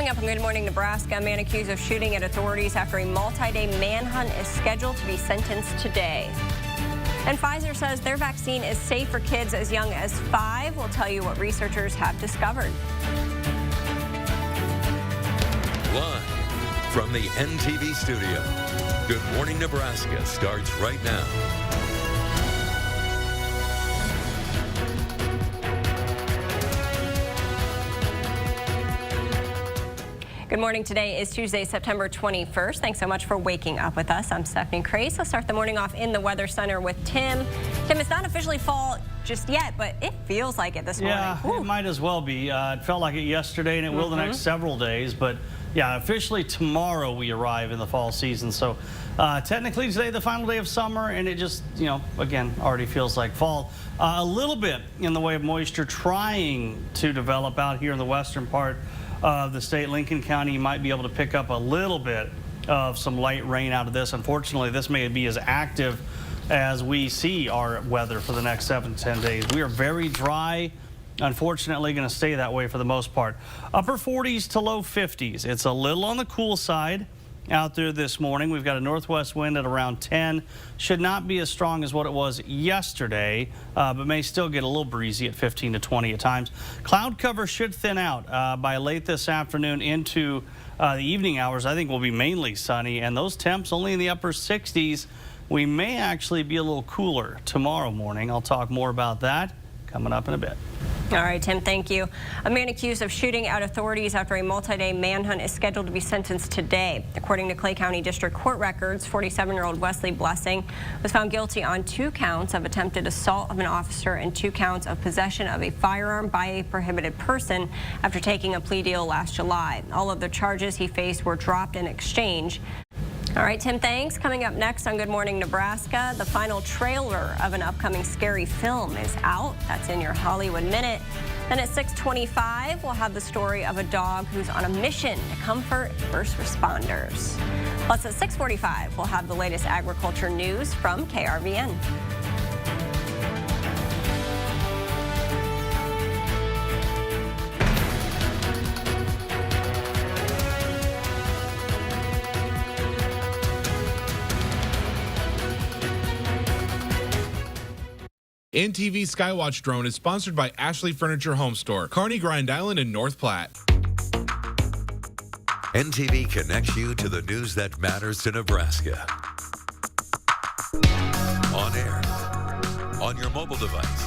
Coming up on Good Morning Nebraska, a man accused of shooting at authorities after a multi-day manhunt is scheduled to be sentenced today. And Pfizer says their vaccine is safe for kids as young as 5. We'll tell you what researchers have discovered. Live from the NTV studio, Good Morning Nebraska starts right now. Good morning. Today is Tuesday, September 21st. Thanks so much for waking up with us. I'm Stephanie Crace. Let's start the morning off in the Weather Center with Tim. Tim, it's not officially fall just yet, but it feels like it this morning. Yeah, it might as well be. It felt like it yesterday, and it will the next several days. But yeah, officially tomorrow we arrive in the fall season. So technically today the final day of summer, and it just, again, already feels like fall. A little bit in the way of moisture trying to develop out here in the western part of the state. Lincoln County, you might be able to pick up a little bit of some light rain out of this. Unfortunately, this may be as active as we see our weather for the next 7 to 10 days. We are very dry. Unfortunately, going to stay that way for the most part. Upper 40s to low 50s. It's a little on the cool side out there this morning. We've got a northwest wind at around 10. Should not be as strong as what it was yesterday, but may still get a little breezy at 15 to 20 at times. Cloud cover should thin out by late this afternoon into the evening hours. I think will be mainly sunny, and those temps only in the upper 60s. We may actually be a little cooler tomorrow morning. I'll talk more about that coming up in a bit. All right, Tim, thank you. A man accused of shooting at authorities after a multi-day manhunt is scheduled to be sentenced today. According to Clay County District Court records, 47-year-old Wesley Blessing was found guilty on 2 counts of attempted assault of an officer and 2 counts of possession of a firearm by a prohibited person after taking a plea deal last July. All of the charges he faced were dropped in exchange. All right, Tim, thanks. Coming up next on Good Morning Nebraska, the final trailer of an upcoming scary film is out. That's in your Hollywood Minute. Then at 6:25, we'll have the story of a dog who's on a mission to comfort first responders. Plus, at 6:45, we'll have the latest agriculture news from KRVN. NTV Skywatch drone is sponsored by Ashley Furniture Home Store, Kearney, Grand Island, and North Platte. NTV connects you to the news that matters to Nebraska. On air, on your mobile device,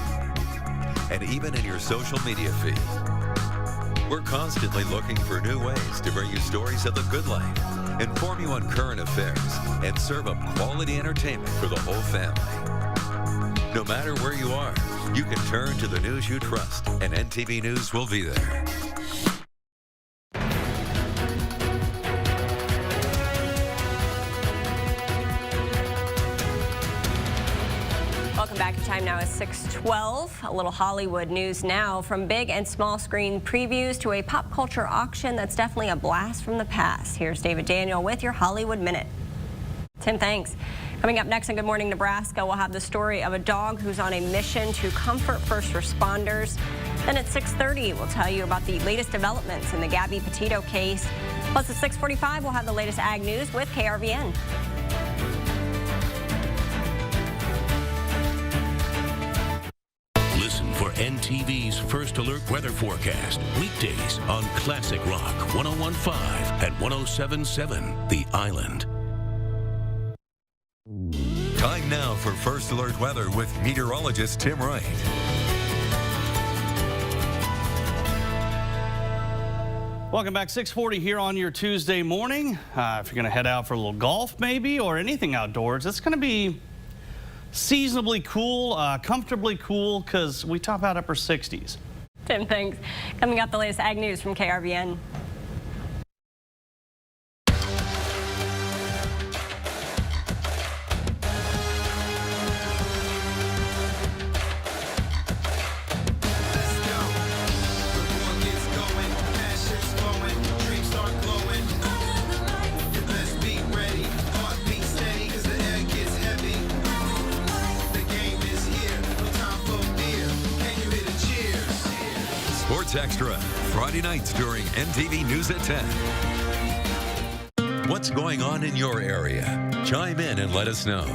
and even in your social media feed. We're constantly looking for new ways to bring you stories of the good life, inform you on current affairs, and serve up quality entertainment for the whole family. No matter where you are, you can turn to the news you trust, and NTV News will be there. Welcome back. Your time now is 6:12. A little Hollywood news now. From big and small screen previews to a pop culture auction that's definitely a blast from the past. Here's David Daniel with your Hollywood Minute. Tim, thanks. Coming up next on Good Morning Nebraska, we'll have the story of a dog who's on a mission to comfort first responders. Then at 6:30, we'll tell you about the latest developments in the Gabby Petito case. Plus at 6:45, we'll have the latest ag news with KRVN. Listen for NTV's First Alert weather forecast weekdays on Classic Rock 101.5 and 107.7 The Island. Time now for First Alert weather with meteorologist Tim Wright. Welcome back. 6:40 here on your Tuesday morning. If you're going to head out for a little golf maybe or anything outdoors, it's going to be seasonably cool, comfortably cool, because we top out upper 60s. Tim, thanks. Coming up, the latest ag news from KRVN. Sports Extra, Friday nights during NTV News at 10. What's going on in your area? Chime in and let us know.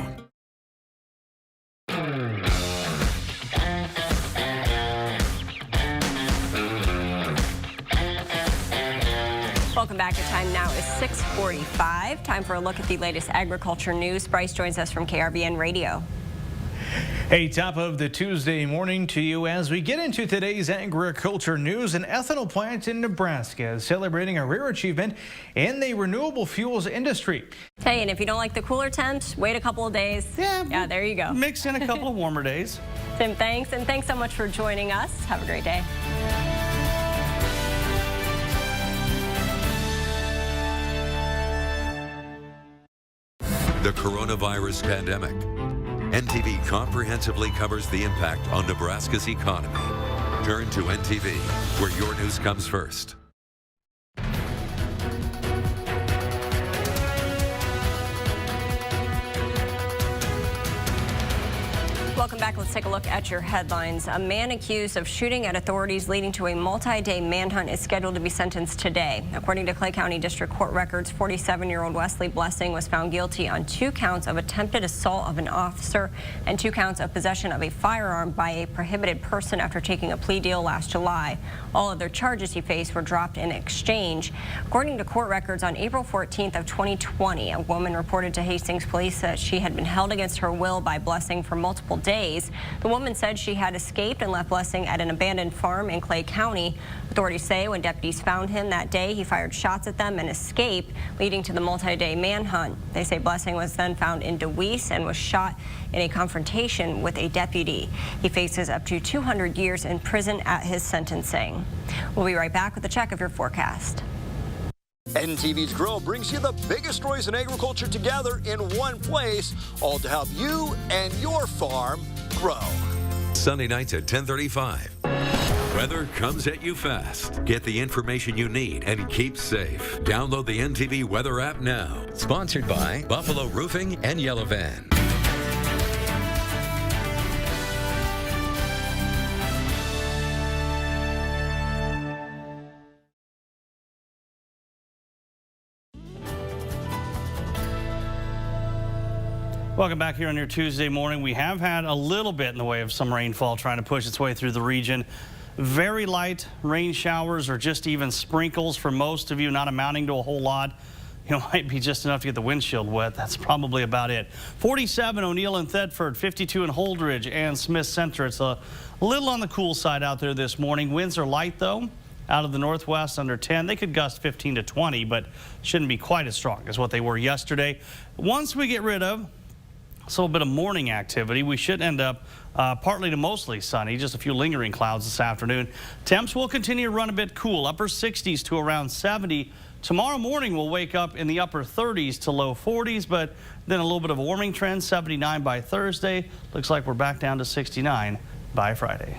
Welcome back. Your time now is 6:45. Time for a look at the latest agriculture news. Bryce joins us from KRBN Radio. Hey, top of the Tuesday morning to you as we get into today's agriculture news. An ethanol plant in Nebraska is celebrating a rare achievement in the renewable fuels industry. Hey, and if you don't like the cooler temps, wait a couple of days. Yeah, there you go. Mix in a couple of warmer days. Tim, thanks, and thanks so much for joining us. Have a great day. The coronavirus pandemic. NTV comprehensively covers the impact on Nebraska's economy. Turn to NTV, where your news comes first. Welcome back. Let's take a look at your headlines. A man accused of shooting at authorities leading to a multi-day manhunt is scheduled to be sentenced today. According to Clay County District Court records, 47-year-old Wesley Blessing was found guilty on 2 counts of attempted assault of an officer and 2 counts of possession of a firearm by a prohibited person after taking a plea deal last July. All other charges he faced were dropped in exchange. According to court records, on April 14th of 2020, a woman reported to Hastings police that she had been held against her will by Blessing for multiple days. The woman said she had escaped and left Blessing at an abandoned farm in Clay County. Authorities say when deputies found him that day, he fired shots at them and escaped, leading to the multi-day manhunt. They say Blessing was then found in DeWeese and was shot in a confrontation with a deputy. He faces up to 200 years in prison at his sentencing. We'll be right back with a check of your forecast. NTV's Grow brings you the biggest stories in agriculture together in one place, all to help you and your farm grow. Sunday nights at 10:35. Weather comes at you fast. Get the information you need and keep safe. Download the NTV Weather app now. Sponsored by Buffalo Roofing and Yellow Van. Welcome back here on your Tuesday morning. We have had a little bit in the way of some rainfall trying to push its way through the region. Very light rain showers or just even sprinkles for most of you, not amounting to a whole lot. Might be just enough to get the windshield wet. That's probably about it. 47 O'Neill and Thetford, 52 in Holdridge and Smith Center. It's a little on the cool side out there this morning. Winds are light though. Out of the northwest under 10. They could gust 15 to 20, but shouldn't be quite as strong as what they were yesterday. Once we get rid of a little bit of morning activity, we should end up partly to mostly sunny, just a few lingering clouds this afternoon. Temps will continue to run a bit cool, upper 60s to around 70. Tomorrow morning we'll wake up in the upper 30s to low 40s, but then a little bit of a warming trend, 79 by Thursday. Looks like we're back down to 69 by Friday.